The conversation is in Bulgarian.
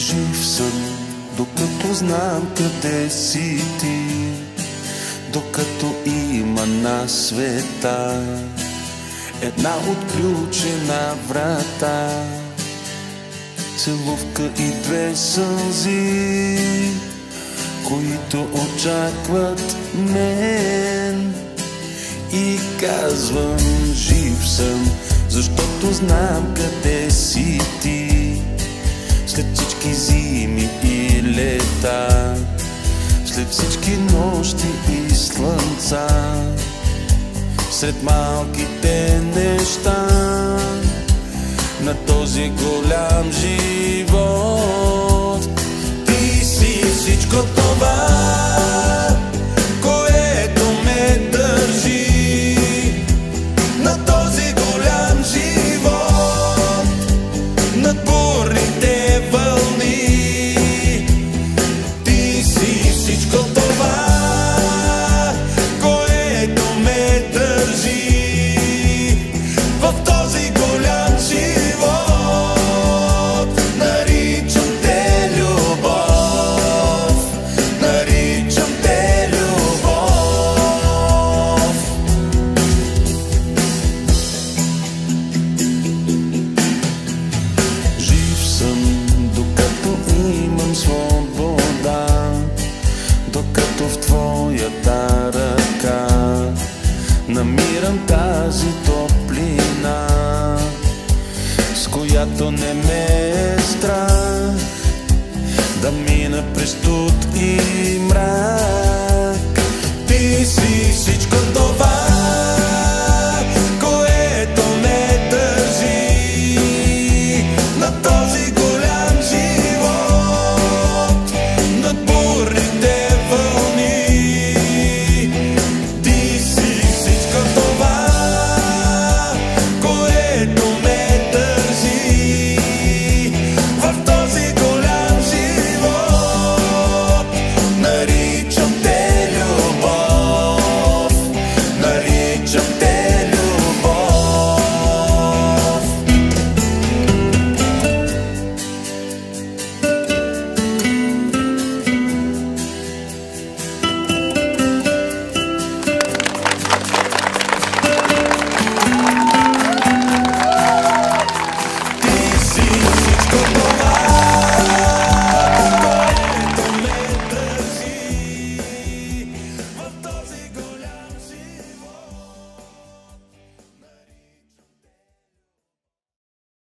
Жив съм, докато знам къде си ти, докато има на света една отключена врата, целувка и две сълзи, които очакват мен. И казвам, жив съм, защото знам къде си ти, след всички зими и лета, след всички нощи и слънца, сред малките неща на този голям живот. Ти си всичко това, което ме държи на този голям живот, над бурните вълни. Ти си всичко това, което ме държи в този голям живот. Наричам те любов, наричам те любов. Жив съм, докато имам свобода, докато в твоята ръка намирам тази топлина, с която не ме е страх да мина през студ и мрак. Ти си всичко